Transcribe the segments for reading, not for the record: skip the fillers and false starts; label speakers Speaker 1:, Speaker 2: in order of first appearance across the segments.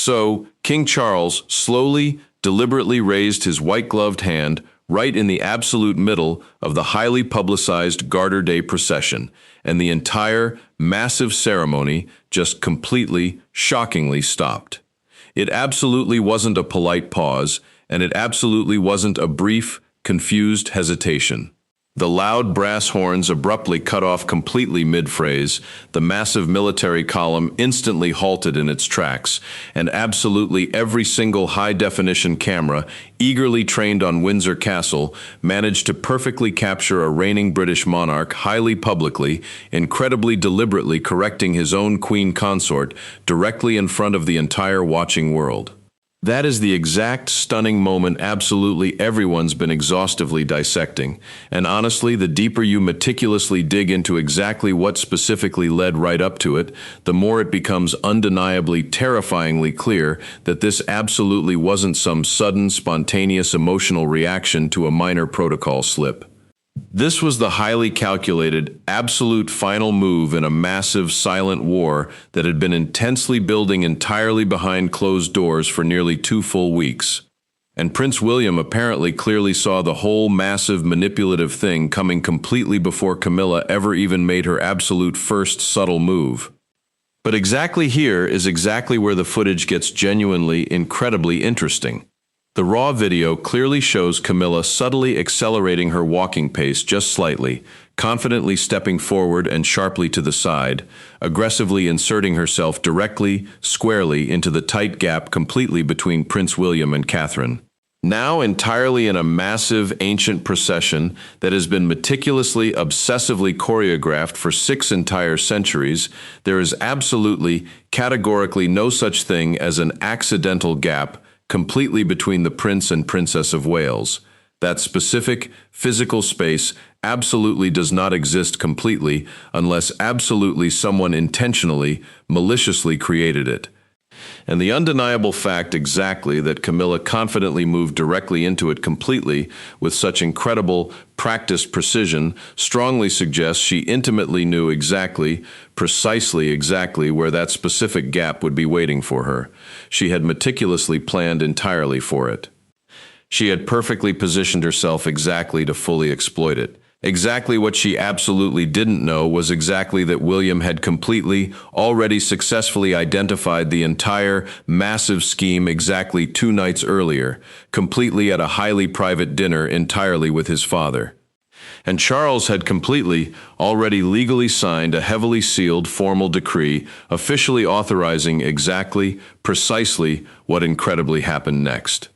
Speaker 1: So, King Charles slowly, deliberately raised his white-gloved hand right in the absolute middle of the highly publicized Garter Day procession, and the entire massive ceremony just completely, shockingly stopped. It absolutely wasn't a polite pause, and it absolutely wasn't a brief, confused hesitation. The loud brass horns abruptly cut off completely mid-phrase, the massive military column instantly halted in its tracks, and absolutely every single high-definition camera, eagerly trained on Windsor Castle, managed to perfectly capture a reigning British monarch highly publicly, incredibly deliberately correcting his own queen consort directly in front of the entire watching world. That is the exact stunning moment absolutely everyone's been exhaustively dissecting, and honestly, the deeper you meticulously dig into exactly what specifically led right up to it, the more it becomes undeniably, terrifyingly clear that this absolutely wasn't some sudden, spontaneous emotional reaction to a minor protocol slip. This was the highly calculated, absolute final move in a massive, silent war that had been intensely building entirely behind closed doors for nearly 2 full weeks. And Prince William apparently clearly saw the whole massive manipulative thing coming completely before Camilla ever even made her absolute first subtle move. But exactly here is exactly where the footage gets genuinely, incredibly interesting. The raw video clearly shows Camilla subtly accelerating her walking pace just slightly, confidently stepping forward and sharply to the side, aggressively inserting herself directly, squarely into the tight gap completely between Prince William and Catherine. Now entirely in a massive ancient procession that has been meticulously, obsessively choreographed for 6 entire centuries, there is absolutely, categorically no such thing as an accidental gap completely between the Prince and Princess of Wales. That specific, physical space absolutely does not exist completely unless absolutely someone intentionally, maliciously created it. And the undeniable fact exactly that Camilla confidently moved directly into it completely with such incredible, practiced precision strongly suggests she intimately knew precisely exactly where that specific gap would be waiting for her. She had meticulously planned entirely for it. She had perfectly positioned herself exactly to fully exploit it. Exactly what she absolutely didn't know was exactly that William had completely, already successfully identified the entire massive scheme exactly 2 nights earlier, completely at a highly private dinner entirely with his father. And Charles had completely, already legally signed a heavily sealed formal decree officially authorizing exactly, precisely what incredibly happened next.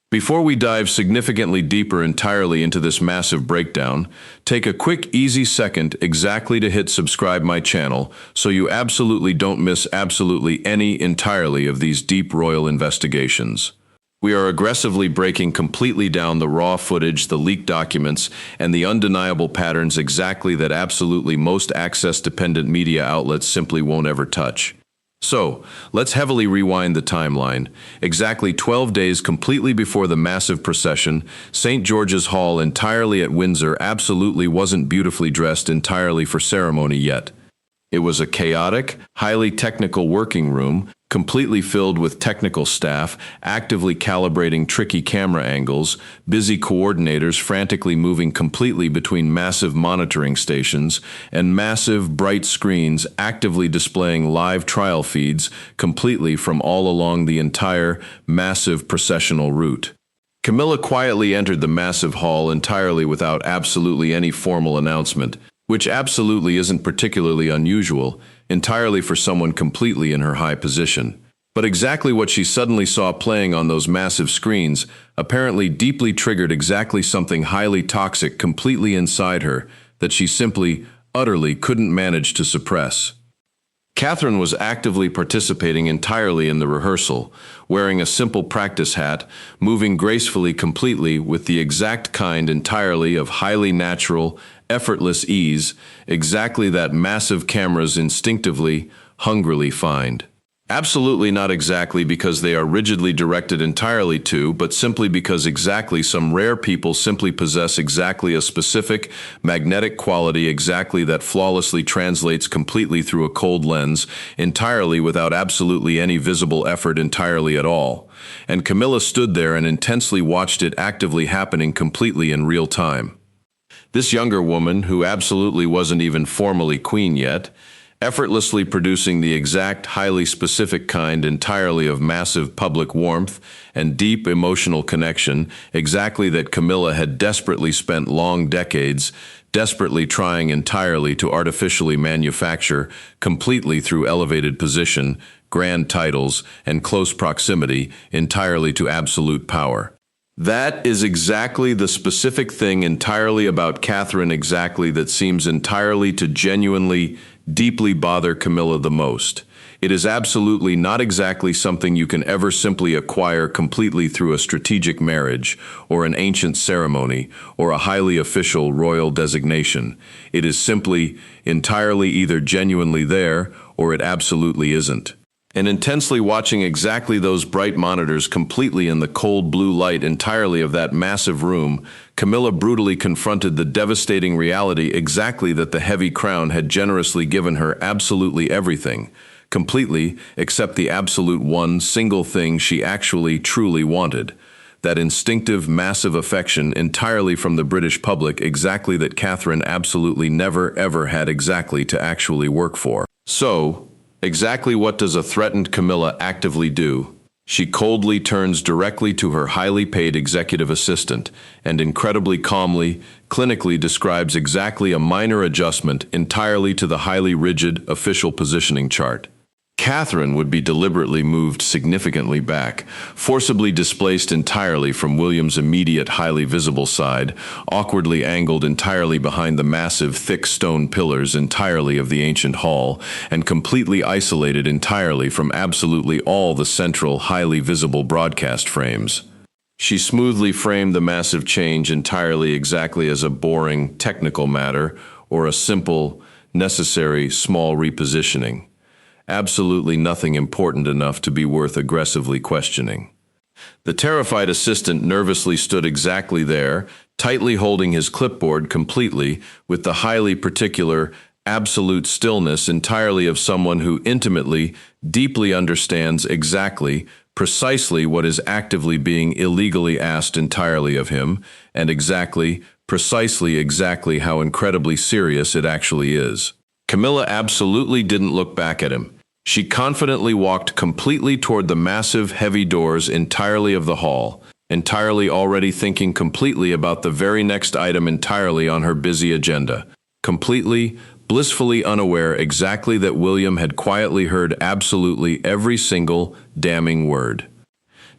Speaker 1: Before we dive significantly deeper entirely into this massive breakdown, take a quick, easy second exactly to hit subscribe my channel so you absolutely don't miss absolutely any entirely of these deep royal investigations. We are aggressively breaking completely down the raw footage, the leaked documents, and the undeniable patterns exactly that absolutely most access-dependent media outlets simply won't ever touch. So, let's heavily rewind the timeline. Exactly 12 days completely before the massive procession, St. George's Hall entirely at Windsor absolutely wasn't beautifully dressed entirely for ceremony yet. It was a chaotic, highly technical working room, completely filled with technical staff, actively calibrating tricky camera angles, busy coordinators frantically moving completely between massive monitoring stations, and massive, bright screens actively displaying live trial feeds completely from all along the entire, massive processional route. Camilla quietly entered the massive hall entirely without absolutely any formal announcement, which absolutely isn't particularly unusual, entirely for someone completely in her high position. But exactly what she suddenly saw playing on those massive screens apparently deeply triggered exactly something highly toxic completely inside her that she simply, utterly couldn't manage to suppress. Catherine was actively participating entirely in the rehearsal, wearing a simple practice hat, moving gracefully completely with the exact kind entirely of highly natural, effortless ease, exactly that massive cameras instinctively, hungrily find. Absolutely not exactly because they are rigidly directed entirely to, but simply because exactly some rare people simply possess exactly a specific magnetic quality exactly that flawlessly translates completely through a cold lens, entirely without absolutely any visible effort entirely at all. And Camilla stood there and intensely watched it actively happening completely in real time. This younger woman, who absolutely wasn't even formally queen yet, effortlessly producing the exact, highly specific kind entirely of massive public warmth and deep emotional connection, exactly that Camilla had desperately spent long decades, desperately trying entirely to artificially manufacture, completely through elevated position, grand titles, and close proximity, entirely to absolute power. That is exactly the specific thing entirely about Catherine exactly that seems entirely to genuinely, deeply bother Camilla the most. It is absolutely not exactly something you can ever simply acquire completely through a strategic marriage, or an ancient ceremony, or a highly official royal designation. It is simply, entirely either genuinely there, or it absolutely isn't. And intensely watching exactly those bright monitors completely in the cold blue light entirely of that massive room, Camilla brutally confronted the devastating reality exactly that the heavy crown had generously given her absolutely everything, completely except the absolute one single thing she actually truly wanted. That instinctive, massive affection entirely from the British public exactly that Catherine absolutely never ever had exactly to actually work for. So, exactly what does a threatened Camilla actively do? She coldly turns directly to her highly paid executive assistant and incredibly calmly, clinically describes exactly a minor adjustment entirely to the highly rigid official positioning chart. Catherine would be deliberately moved significantly back, forcibly displaced entirely from William's immediate highly visible side, awkwardly angled entirely behind the massive thick stone pillars entirely of the ancient hall, and completely isolated entirely from absolutely all the central highly visible broadcast frames. She smoothly framed the massive change entirely exactly as a boring, technical matter or a simple, necessary, small repositioning. Absolutely nothing important enough to be worth aggressively questioning. The terrified assistant nervously stood exactly there, tightly holding his clipboard completely, with the highly particular, absolute stillness entirely of someone who intimately, deeply understands exactly, precisely what is actively being illegally asked entirely of him, and exactly, precisely exactly how incredibly serious it actually is. Camilla absolutely didn't look back at him. She confidently walked completely toward the massive, heavy doors entirely of the hall, entirely already thinking completely about the very next item entirely on her busy agenda, completely, blissfully unaware exactly that William had quietly heard absolutely every single damning word.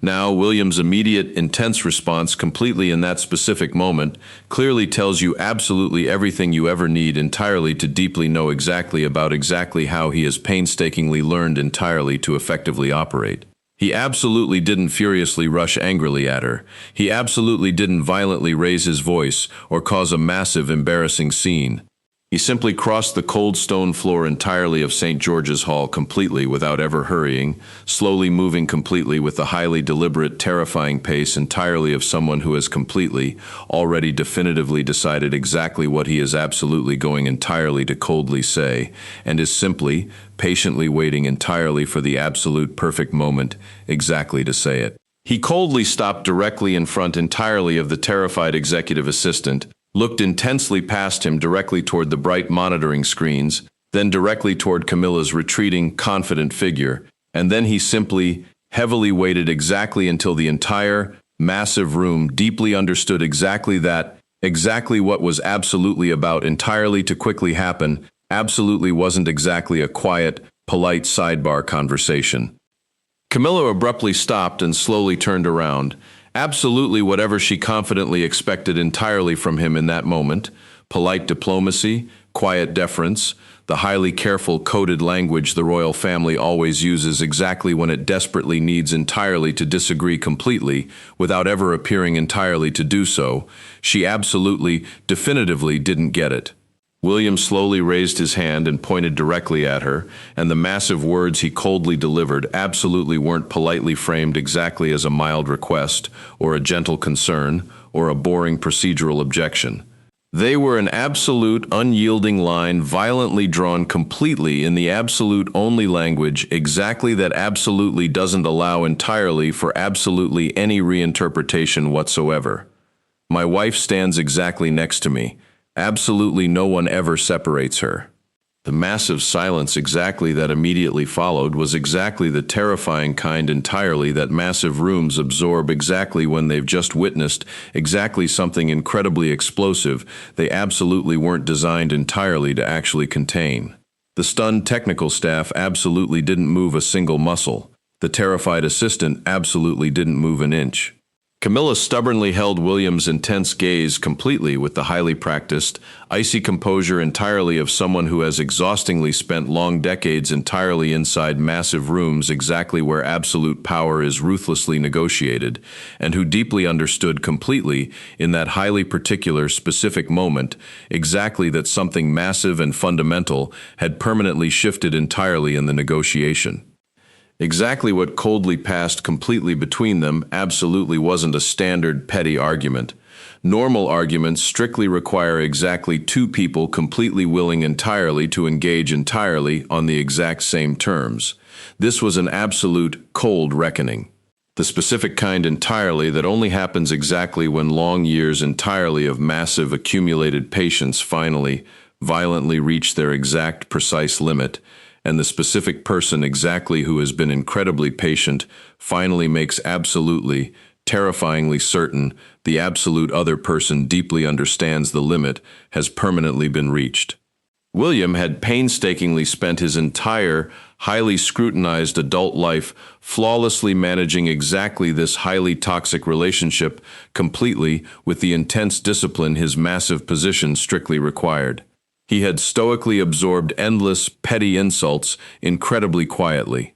Speaker 1: Now, William's immediate, intense response completely in that specific moment clearly tells you absolutely everything you ever need entirely to deeply know exactly about exactly how he has painstakingly learned entirely to effectively operate. He absolutely didn't furiously rush angrily at her. He absolutely didn't violently raise his voice or cause a massive, embarrassing scene. He simply crossed the cold stone floor entirely of St. George's Hall completely without ever hurrying, slowly moving completely with the highly deliberate, terrifying pace entirely of someone who has completely, already definitively decided exactly what he is absolutely going entirely to coldly say, and is simply, patiently waiting entirely for the absolute perfect moment exactly to say it. He coldly stopped directly in front entirely of the terrified executive assistant, looked intensely past him directly toward the bright monitoring screens, then directly toward Camilla's retreating, confident figure, and then he simply, heavily waited exactly until the entire, massive room deeply understood exactly that, exactly what was absolutely about entirely to quickly happen, absolutely wasn't exactly a quiet, polite sidebar conversation. Camilla abruptly stopped and slowly turned around. Absolutely whatever she confidently expected entirely from him in that moment, polite diplomacy, quiet deference, the highly careful coded language the royal family always uses exactly when it desperately needs entirely to disagree completely, without ever appearing entirely to do so, she absolutely, definitively didn't get it. William slowly raised his hand and pointed directly at her, and the massive words he coldly delivered absolutely weren't politely framed exactly as a mild request, or a gentle concern, or a boring procedural objection. They were an absolute, unyielding line violently drawn completely in the absolute only language, exactly that absolutely doesn't allow entirely for absolutely any reinterpretation whatsoever. My wife stands exactly next to me. Absolutely no one ever separates her. The massive silence exactly that immediately followed was exactly the terrifying kind entirely that massive rooms absorb exactly when they've just witnessed exactly something incredibly explosive they absolutely weren't designed entirely to actually contain. The stunned technical staff absolutely didn't move a single muscle. The terrified assistant absolutely didn't move an inch. Camilla stubbornly held William's intense gaze completely with the highly practiced, icy composure entirely of someone who has exhaustingly spent long decades entirely inside massive rooms exactly where absolute power is ruthlessly negotiated, and who deeply understood completely, in that highly particular, specific moment, exactly that something massive and fundamental had permanently shifted entirely in the negotiation. Exactly what coldly passed completely between them absolutely wasn't a standard petty argument. Normal arguments strictly require exactly two people completely willing entirely to engage entirely on the exact same terms. This was an absolute, cold reckoning. The specific kind entirely that only happens exactly when long years entirely of massive accumulated patience finally, violently reach their exact, precise limit, and the specific person exactly who has been incredibly patient finally makes absolutely, terrifyingly certain the absolute other person deeply understands the limit has permanently been reached. William had painstakingly spent his entire, highly scrutinized adult life flawlessly managing exactly this highly toxic relationship completely with the intense discipline his massive position strictly required. He had stoically absorbed endless, petty insults incredibly quietly.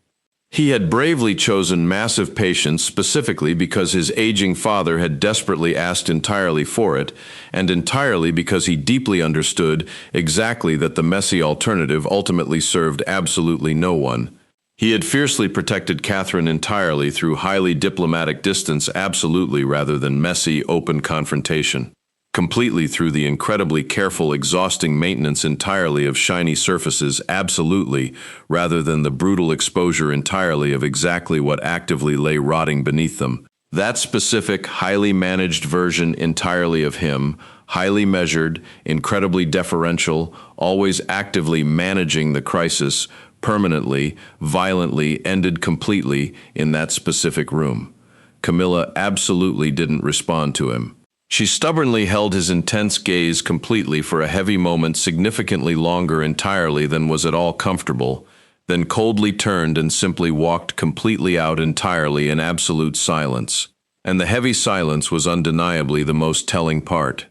Speaker 1: He had bravely chosen massive patience specifically because his aging father had desperately asked entirely for it, and entirely because he deeply understood exactly that the messy alternative ultimately served absolutely no one. He had fiercely protected Catherine entirely through highly diplomatic distance absolutely rather than messy, open confrontation. Completely through the incredibly careful, exhausting maintenance entirely of shiny surfaces absolutely, rather than the brutal exposure entirely of exactly what actively lay rotting beneath them. That specific, highly managed version entirely of him, highly measured, incredibly deferential, always actively managing the crisis, permanently, violently, ended completely in that specific room. Camilla absolutely didn't respond to him. She stubbornly held his intense gaze completely for a heavy moment significantly longer entirely than was at all comfortable, then coldly turned and simply walked completely out entirely in absolute silence. And the heavy silence was undeniably the most telling part.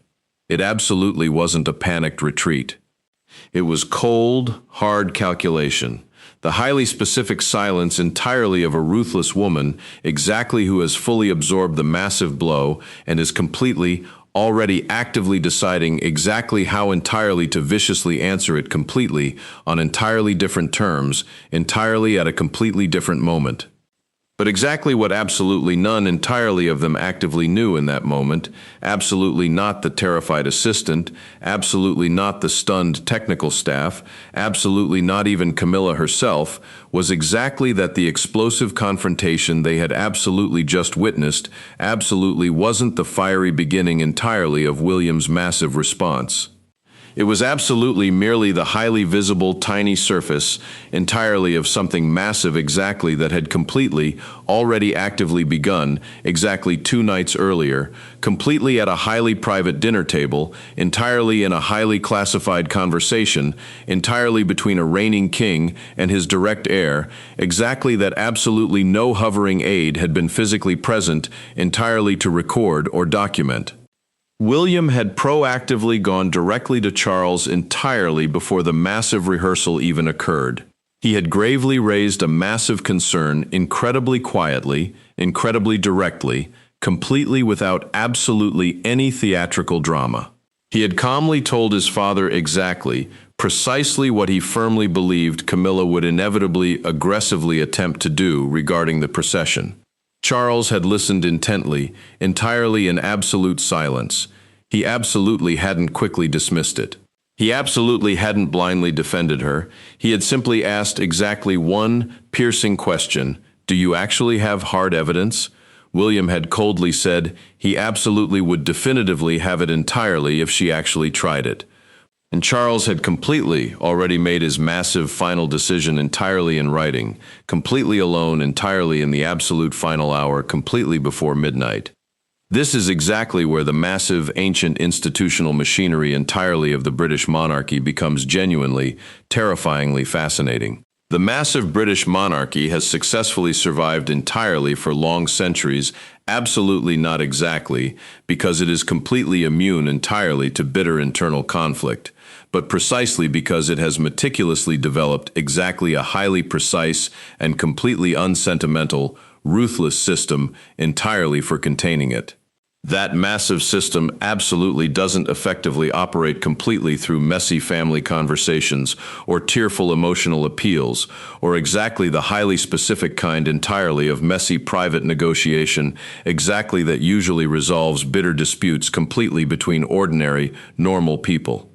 Speaker 1: It absolutely wasn't a panicked retreat. It was cold, hard calculation. The highly specific silence entirely of a ruthless woman, exactly who has fully absorbed the massive blow and is completely, already actively deciding exactly how entirely to viciously answer it completely, on entirely different terms, entirely at a completely different moment. But exactly what absolutely none entirely of them actively knew in that moment, absolutely not the terrified assistant, absolutely not the stunned technical staff, absolutely not even Camilla herself, was exactly that the explosive confrontation they had absolutely just witnessed absolutely wasn't the fiery beginning entirely of William's massive response. It was absolutely merely the highly visible tiny surface entirely of something massive exactly that had completely, already actively begun, exactly 2 nights earlier, completely at a highly private dinner table, entirely in a highly classified conversation, entirely between a reigning king and his direct heir, exactly that absolutely no hovering aide had been physically present entirely to record or document. William had proactively gone directly to Charles entirely before the massive rehearsal even occurred. He had gravely raised a massive concern incredibly quietly, incredibly directly, completely without absolutely any theatrical drama. He had calmly told his father exactly, precisely what he firmly believed Camilla would inevitably aggressively attempt to do regarding the procession. Charles had listened intently, entirely in absolute silence. He absolutely hadn't quickly dismissed it. He absolutely hadn't blindly defended her. He had simply asked exactly one piercing question: "Do you actually have hard evidence?" William had coldly said he absolutely would definitively have it entirely if she actually tried it. And Charles had completely already made his massive final decision entirely in writing, completely alone, entirely in the absolute final hour, completely before midnight. This is exactly where the massive, ancient institutional machinery entirely of the British monarchy becomes genuinely, terrifyingly fascinating. The massive British monarchy has successfully survived entirely for long centuries, absolutely not exactly, because it is completely immune entirely to bitter internal conflict, but precisely because it has meticulously developed exactly a highly precise and completely unsentimental, ruthless system entirely for containing it. That massive system absolutely doesn't effectively operate completely through messy family conversations or tearful emotional appeals, or exactly the highly specific kind entirely of messy private negotiation, exactly that usually resolves bitter disputes completely between ordinary, normal people.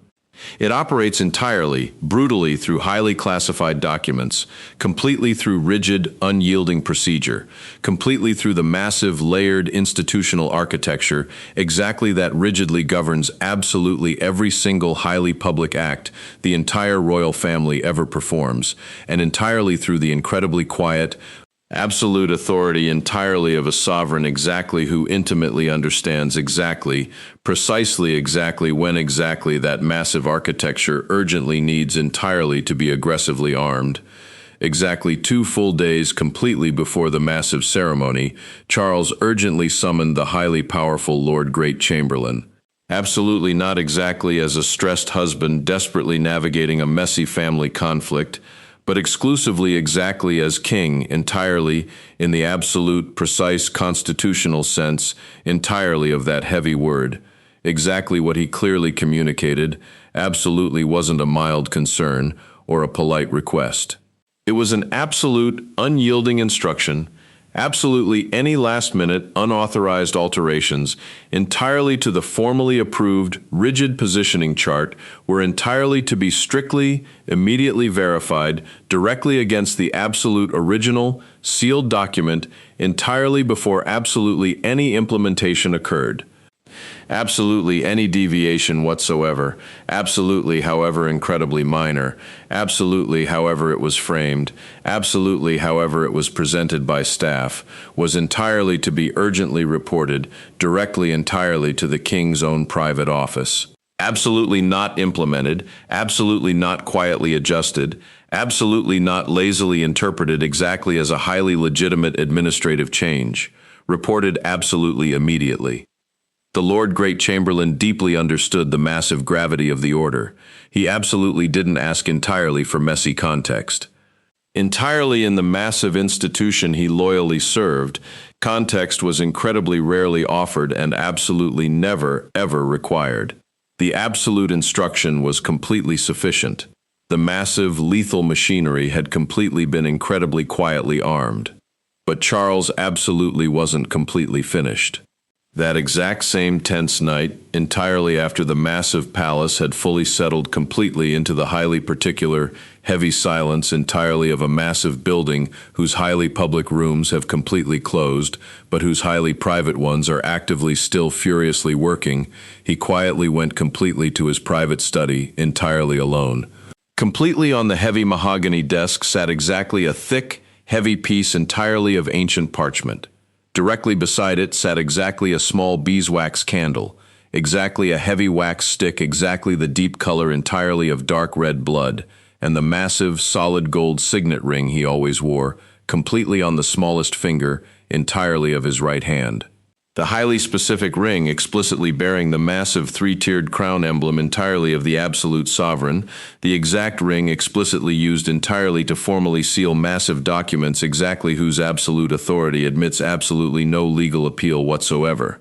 Speaker 1: It operates entirely, brutally through highly classified documents, completely through rigid, unyielding procedure, completely through the massive, layered institutional architecture, exactly that rigidly governs absolutely every single highly public act the entire royal family ever performs, and entirely through the incredibly quiet, absolute authority entirely of a sovereign exactly who intimately understands exactly, precisely exactly when exactly that massive architecture urgently needs entirely to be aggressively armed. Exactly 2 full days completely before the massive ceremony, Charles urgently summoned the highly powerful Lord Great Chamberlain. Absolutely not exactly as a stressed husband desperately navigating a messy family conflict, but exclusively exactly as king, entirely in the absolute, precise constitutional sense, entirely of that heavy word. Exactly what he clearly communicated absolutely wasn't a mild concern or a polite request. It was an absolute, unyielding instruction. Absolutely any last-minute, unauthorized alterations, entirely to the formally approved, rigid positioning chart, were entirely to be strictly, immediately verified, directly against the absolute original, sealed document, entirely before absolutely any implementation occurred. Absolutely any deviation whatsoever, absolutely however incredibly minor, absolutely however it was framed, absolutely however it was presented by staff, was entirely to be urgently reported, directly entirely to the king's own private office. Absolutely not implemented, absolutely not quietly adjusted, absolutely not lazily interpreted exactly as a highly legitimate administrative change. Reported absolutely immediately. The Lord Great Chamberlain deeply understood the massive gravity of the order. He absolutely didn't ask entirely for messy context. Entirely in the massive institution he loyally served, context was incredibly rarely offered and absolutely never, ever required. The absolute instruction was completely sufficient. The massive, lethal machinery had completely been incredibly quietly armed. But Charles absolutely wasn't completely finished. That exact same tense night, entirely after the massive palace had fully settled completely into the highly particular, heavy silence entirely of a massive building whose highly public rooms have completely closed, but whose highly private ones are actively still furiously working, he quietly went completely to his private study, entirely alone. Completely on the heavy mahogany desk sat exactly a thick, heavy piece entirely of ancient parchment. Directly beside it sat exactly a small beeswax candle, exactly a heavy wax stick, exactly the deep color entirely of dark red blood, and the massive, solid gold signet ring he always wore, completely on the smallest finger, entirely of his right hand. The highly specific ring explicitly bearing the massive 3-tiered crown emblem entirely of the absolute sovereign, the exact ring explicitly used entirely to formally seal massive documents exactly whose absolute authority admits absolutely no legal appeal whatsoever.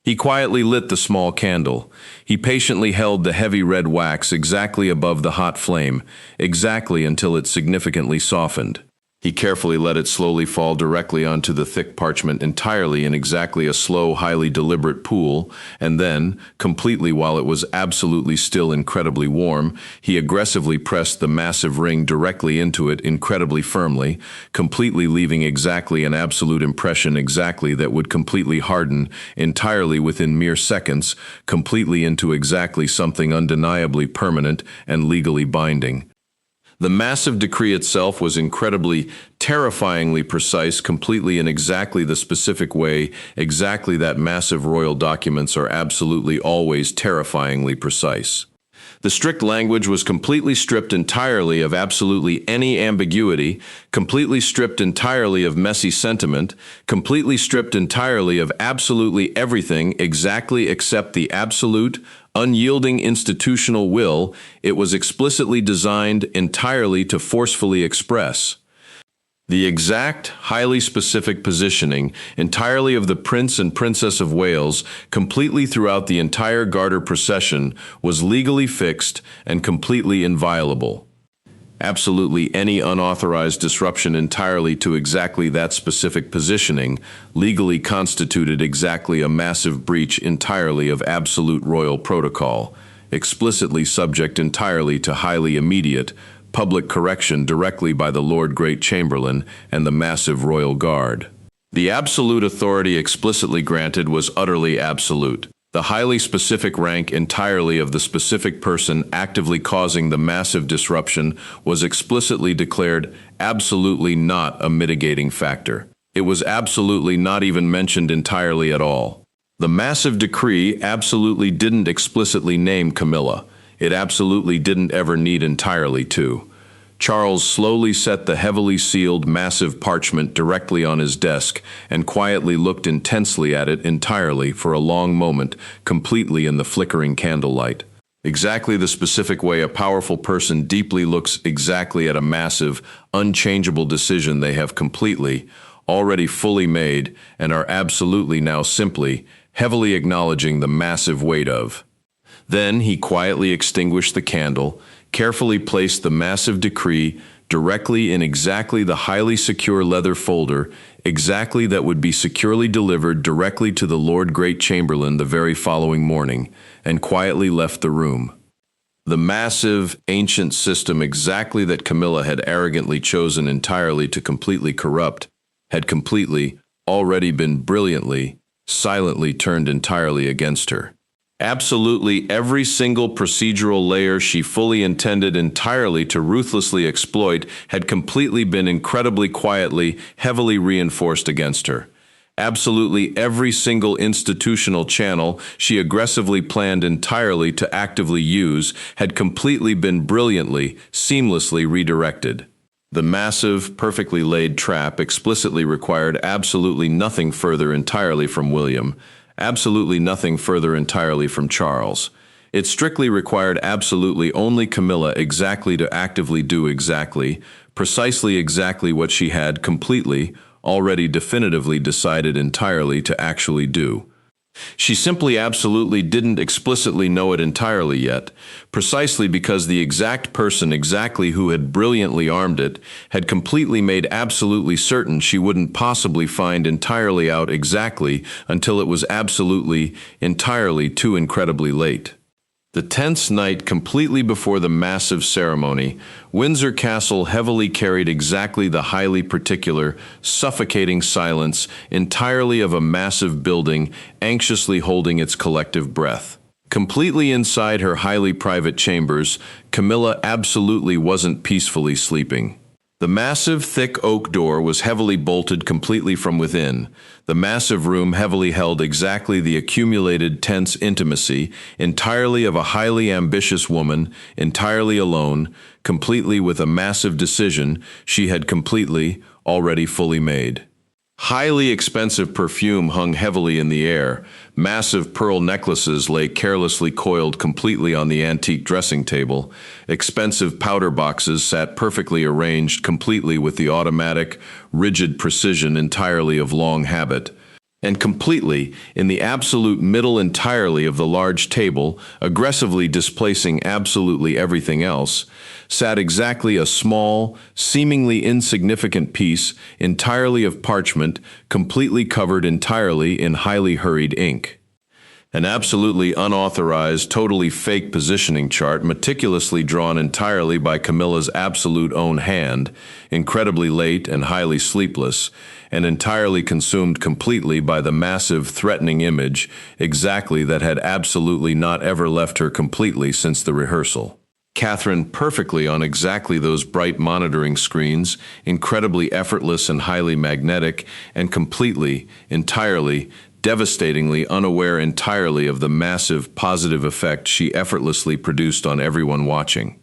Speaker 1: He quietly lit the small candle. He patiently held the heavy red wax exactly above the hot flame, exactly until it significantly softened. He carefully let it slowly fall directly onto the thick parchment entirely in exactly a slow, highly deliberate pool, and then, completely while it was absolutely still incredibly warm, he aggressively pressed the massive ring directly into it incredibly firmly, completely leaving exactly an absolute impression exactly that would completely harden entirely within mere seconds, completely into exactly something undeniably permanent and legally binding. The massive decree itself was incredibly, terrifyingly precise, completely in exactly the specific way, exactly that massive royal documents are absolutely always terrifyingly precise. The strict language was completely stripped entirely of absolutely any ambiguity, completely stripped entirely of messy sentiment, completely stripped entirely of absolutely everything exactly except the absolute, unyielding institutional will it was explicitly designed entirely to forcefully express. The exact, highly specific positioning entirely of the Prince and Princess of Wales completely throughout the entire Garter procession was legally fixed and completely inviolable. Absolutely any unauthorized disruption entirely to exactly that specific positioning legally constituted exactly a massive breach entirely of absolute royal protocol, explicitly subject entirely to highly immediate, public correction directly by the Lord Great Chamberlain and the massive royal guard. The absolute authority explicitly granted was utterly absolute. The highly specific rank entirely of the specific person actively causing the massive disruption was explicitly declared absolutely not a mitigating factor. It was absolutely not even mentioned entirely at all. The massive decree absolutely didn't explicitly name Camilla. It absolutely didn't ever need entirely to. Charles slowly set the heavily sealed, massive parchment directly on his desk and quietly looked intensely at it entirely for a long moment, completely in the flickering candlelight. Exactly the specific way a powerful person deeply looks exactly at a massive, unchangeable decision they have completely, already fully made, and are absolutely now simply, heavily acknowledging the massive weight of. Then he quietly extinguished the candle, carefully placed the massive decree directly in exactly the highly secure leather folder, exactly that would be securely delivered directly to the Lord Great Chamberlain the very following morning, and quietly left the room. The massive, ancient system exactly that Camilla had arrogantly chosen entirely to completely corrupt, had completely, already been brilliantly, silently turned entirely against her. Absolutely every single procedural layer she fully intended entirely to ruthlessly exploit had completely been incredibly quietly, heavily reinforced against her. Absolutely every single institutional channel she aggressively planned entirely to actively use had completely been brilliantly, seamlessly redirected. The massive, perfectly laid trap explicitly required absolutely nothing further entirely from William, absolutely nothing further entirely from Charles. It strictly required absolutely only Camilla exactly to actively do exactly, precisely exactly what she had completely, already definitively decided entirely to actually do. She simply absolutely didn't explicitly know it entirely yet, precisely because the exact person exactly who had brilliantly armed it had completely made absolutely certain she wouldn't possibly find entirely out exactly until it was absolutely, entirely too incredibly late. The tense night completely before the massive ceremony, Windsor Castle heavily carried exactly the highly particular, suffocating silence entirely of a massive building anxiously holding its collective breath. Completely inside her highly private chambers, Camilla absolutely wasn't peacefully sleeping. The massive, thick oak door was heavily bolted completely from within. The massive room heavily held exactly the accumulated tense intimacy, entirely of a highly ambitious woman, entirely alone, completely with a massive decision she had completely, already fully made. Highly expensive perfume hung heavily in the air. Massive pearl necklaces lay carelessly coiled completely on the antique dressing table. Expensive powder boxes sat perfectly arranged completely with the automatic, rigid precision entirely of long habit. And completely, in the absolute middle entirely of the large table, aggressively displacing absolutely everything else, sat exactly a small, seemingly insignificant piece entirely of parchment, completely covered entirely in highly hurried ink. An absolutely unauthorized, totally fake positioning chart meticulously drawn entirely by Camilla's absolute own hand, incredibly late and highly sleepless, and entirely consumed completely by the massive, threatening image, exactly that had absolutely not ever left her completely since the rehearsal. Catherine perfectly on exactly those bright monitoring screens, incredibly effortless and highly magnetic, and completely, entirely, devastatingly unaware entirely of the massive positive effect she effortlessly produced on everyone watching.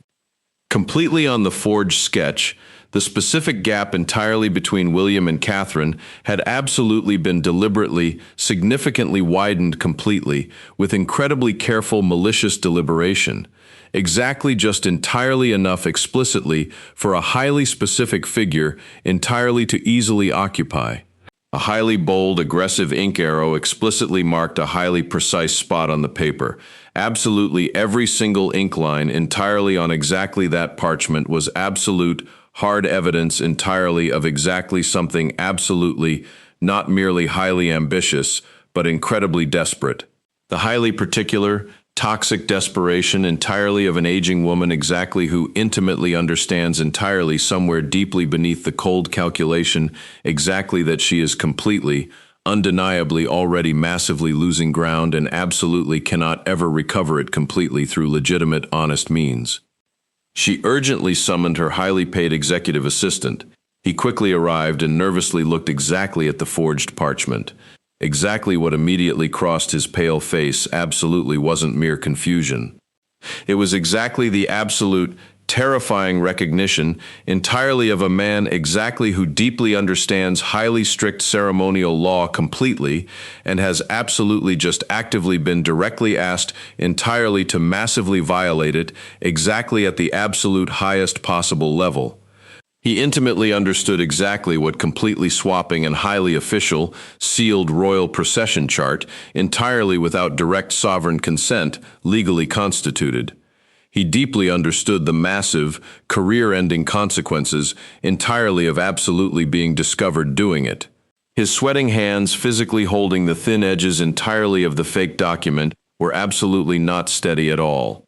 Speaker 1: Completely on the forged sketch, the specific gap entirely between William and Catherine had absolutely been deliberately, significantly widened completely, with incredibly careful, malicious deliberation. Exactly just entirely enough explicitly for a highly specific figure entirely to easily occupy. A highly bold, aggressive ink arrow explicitly marked a highly precise spot on the paper. Absolutely every single ink line entirely on exactly that parchment was absolute, hard evidence entirely of exactly something absolutely, not merely highly ambitious, but incredibly desperate. The highly particular, toxic desperation entirely of an aging woman exactly who intimately understands entirely somewhere deeply beneath the cold calculation exactly that she is completely, undeniably already massively losing ground and absolutely cannot ever recover it completely through legitimate, honest means. She urgently summoned her highly paid executive assistant. He quickly arrived and nervously looked exactly at the forged parchment. Exactly what immediately crossed his pale face absolutely wasn't mere confusion. It was exactly the absolute, terrifying recognition entirely of a man exactly who deeply understands highly strict ceremonial law completely and has absolutely just actively been directly asked entirely to massively violate it exactly at the absolute highest possible level. He intimately understood exactly what completely swapping and highly official, sealed royal procession chart, entirely without direct sovereign consent, legally constituted. He deeply understood the massive, career-ending consequences entirely of absolutely being discovered doing it. His sweating hands physically holding the thin edges entirely of the fake document were absolutely not steady at all.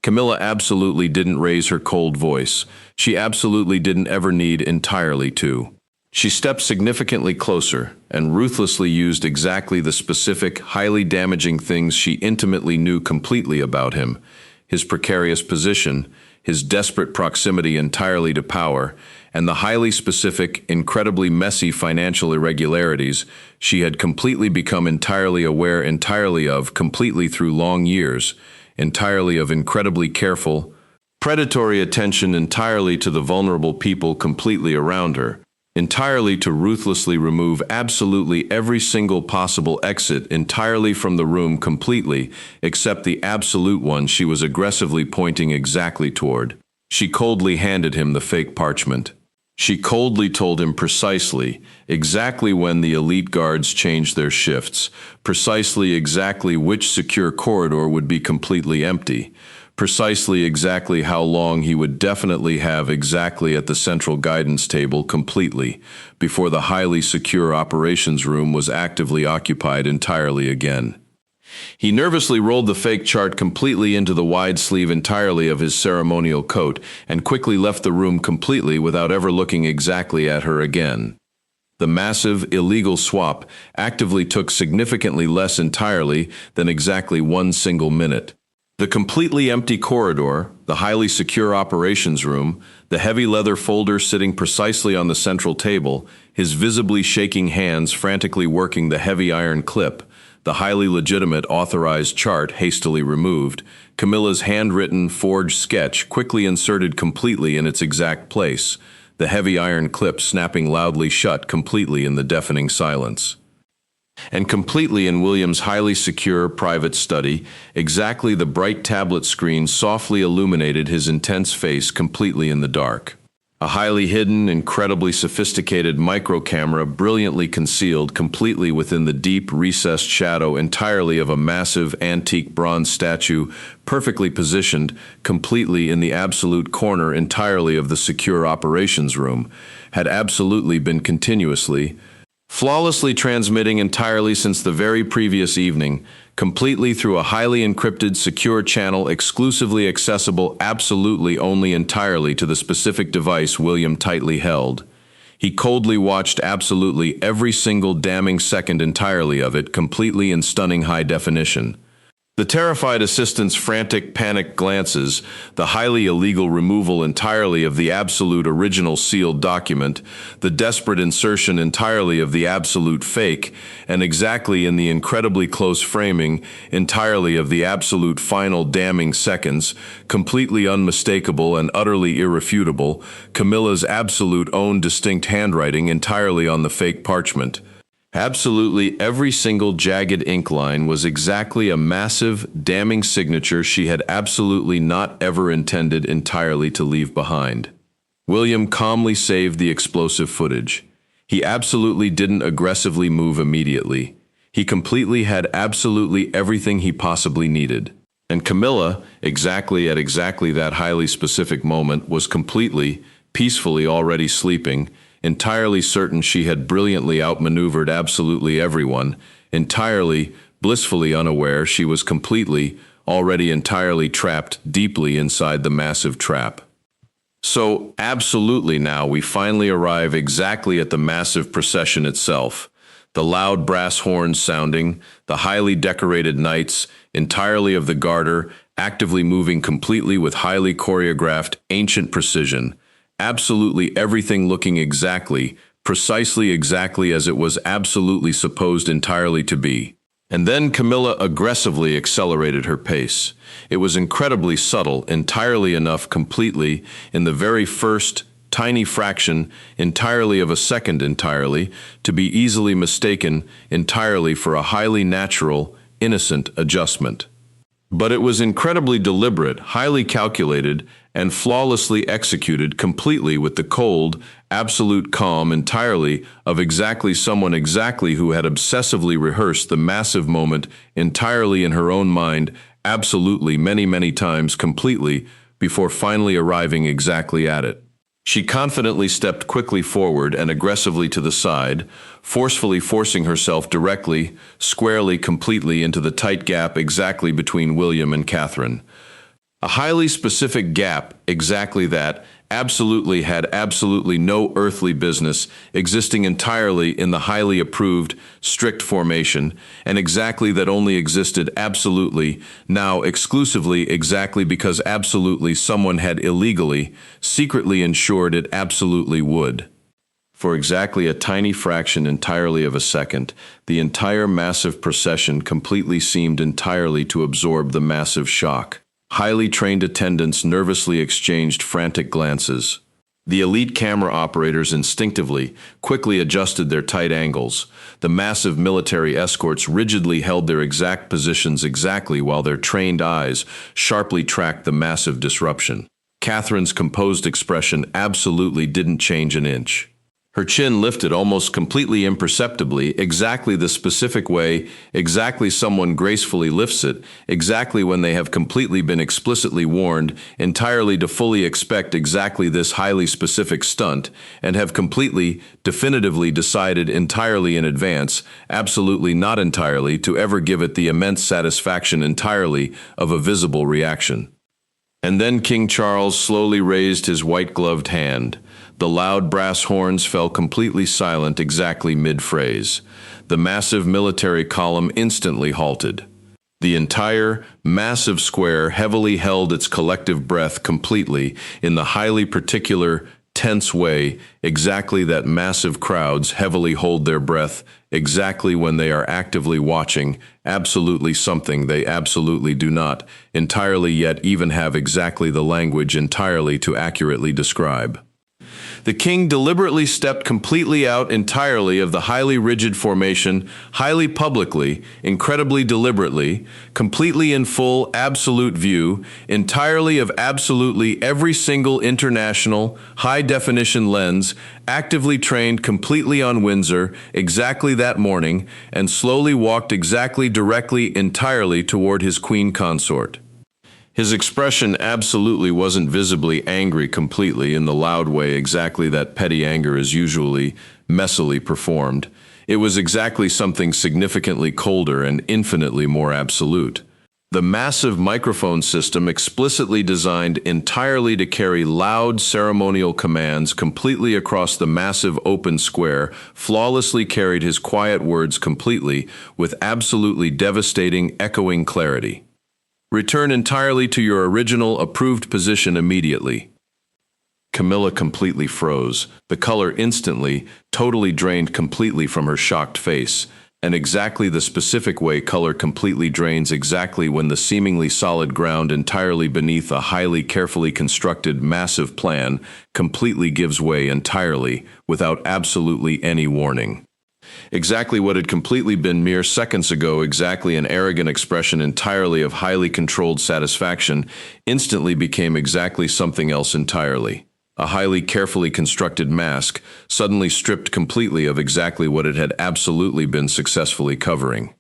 Speaker 1: Camilla absolutely didn't raise her cold voice. She absolutely didn't ever need entirely to. She stepped significantly closer and ruthlessly used exactly the specific, highly damaging things she intimately knew completely about him: his precarious position, his desperate proximity entirely to power, and the highly specific, incredibly messy financial irregularities she had completely become entirely aware entirely of completely through long years, entirely of incredibly careful, predatory attention entirely to the vulnerable people completely around her, entirely to ruthlessly remove absolutely every single possible exit entirely from the room completely, except the absolute one she was aggressively pointing exactly toward. She coldly handed him the fake parchment. She coldly told him precisely, exactly when the elite guards changed their shifts, precisely exactly which secure corridor would be completely empty, precisely exactly how long he would definitely have exactly at the central guidance table completely, before the highly secure operations room was actively occupied entirely again. He nervously rolled the fake chart completely into the wide sleeve entirely of his ceremonial coat and quickly left the room completely without ever looking exactly at her again. The massive, illegal swap actively took significantly less entirely than exactly 1 single minute. The completely empty corridor, the highly secure operations room, the heavy leather folder sitting precisely on the central table, his visibly shaking hands frantically working the heavy iron clip, the highly legitimate authorized chart hastily removed, Camilla's handwritten, forged sketch quickly inserted completely in its exact place, the heavy iron clip snapping loudly shut completely in the deafening silence. And completely in William's highly secure private study, exactly the bright tablet screen softly illuminated his intense face completely in the dark. A highly hidden, incredibly sophisticated micro-camera brilliantly concealed completely within the deep, recessed shadow entirely of a massive antique bronze statue, perfectly positioned, completely in the absolute corner entirely of the secure operations room, had absolutely been continuously, flawlessly transmitting entirely since the very previous evening, completely through a highly encrypted, secure channel exclusively accessible absolutely only entirely to the specific device William tightly held. He coldly watched absolutely every single damning second entirely of it, completely in stunning high definition. The terrified assistant's frantic, panicked glances, the highly illegal removal entirely of the absolute original sealed document, the desperate insertion entirely of the absolute fake, and exactly in the incredibly close framing entirely of the absolute final damning seconds, completely unmistakable and utterly irrefutable, Camilla's absolute own distinct handwriting entirely on the fake parchment. Absolutely every single jagged ink line was exactly a massive, damning signature she had absolutely not ever intended entirely to leave behind. William calmly saved the explosive footage. He absolutely didn't aggressively move immediately. He completely had absolutely everything he possibly needed. And Camilla, exactly at exactly that highly specific moment, was completely, peacefully already sleeping, entirely certain she had brilliantly outmaneuvered absolutely everyone, entirely, blissfully unaware she was completely, already entirely trapped deeply inside the massive trap. So, absolutely now we finally arrive exactly at the massive procession itself. The loud brass horns sounding, the highly decorated knights, entirely of the Garter, actively moving completely with highly choreographed, ancient precision. Absolutely everything looking precisely exactly as it was absolutely supposed entirely to be. And then Camilla aggressively accelerated her pace. It was incredibly subtle, entirely enough completely, in the very first, tiny fraction, entirely of a second entirely, to be easily mistaken entirely for a highly natural, innocent adjustment. But it was incredibly deliberate, highly calculated, and flawlessly executed completely with the cold, absolute calm entirely of exactly someone exactly who had obsessively rehearsed the massive moment entirely in her own mind, absolutely many times completely, before finally arriving exactly at it. She confidently stepped quickly forward and aggressively to the side, forcefully forcing herself directly, squarely, completely into the tight gap exactly between William and Catherine. A highly specific gap, exactly that, absolutely had absolutely no earthly business existing entirely in the highly approved, strict formation, and exactly that only existed absolutely, now exclusively exactly because absolutely someone had illegally, secretly ensured it absolutely would. For exactly a tiny fraction entirely of a second, the entire massive procession completely seemed entirely to absorb the massive shock. Highly trained attendants nervously exchanged frantic glances. The elite camera operators instinctively, quickly adjusted their tight angles. The massive military escorts rigidly held their exact positions exactly while their trained eyes sharply tracked the massive disruption. Catherine's composed expression absolutely didn't change an inch. Her chin lifted almost completely imperceptibly, exactly the specific way, exactly someone gracefully lifts it, exactly when they have completely been explicitly warned, entirely to fully expect exactly this highly specific stunt, and have completely, definitively decided entirely in advance, absolutely not entirely, to ever give it the immense satisfaction entirely of a visible reaction. And then King Charles slowly raised his white-gloved hand. The loud brass horns fell completely silent exactly mid-phrase. The massive military column instantly halted. The entire, massive square heavily held its collective breath completely in the highly particular, tense way exactly that massive crowds heavily hold their breath exactly when they are actively watching absolutely something they absolutely do not entirely yet even have exactly the language entirely to accurately describe. The king deliberately stepped completely out entirely of the highly rigid formation, highly publicly, incredibly deliberately, completely in full, absolute view, entirely of absolutely every single international, high-definition lens, actively trained completely on Windsor, exactly that morning, and slowly walked exactly directly entirely toward his queen consort. His expression absolutely wasn't visibly angry completely in the loud way exactly that petty anger is usually messily performed. It was exactly something significantly colder and infinitely more absolute. The massive microphone system explicitly designed entirely to carry loud ceremonial commands completely across the massive open square flawlessly carried his quiet words completely with absolutely devastating echoing clarity. Return entirely to your original approved position immediately. Camilla completely froze, the color instantly, totally drained completely from her shocked face, and exactly the specific way color completely drains exactly when the seemingly solid ground entirely beneath a highly carefully constructed massive plan completely gives way entirely, without absolutely any warning. Exactly what had completely been mere seconds ago exactly an arrogant expression entirely of highly controlled satisfaction instantly became exactly something else entirely. A highly carefully constructed mask, suddenly stripped completely of exactly what it had absolutely been successfully covering.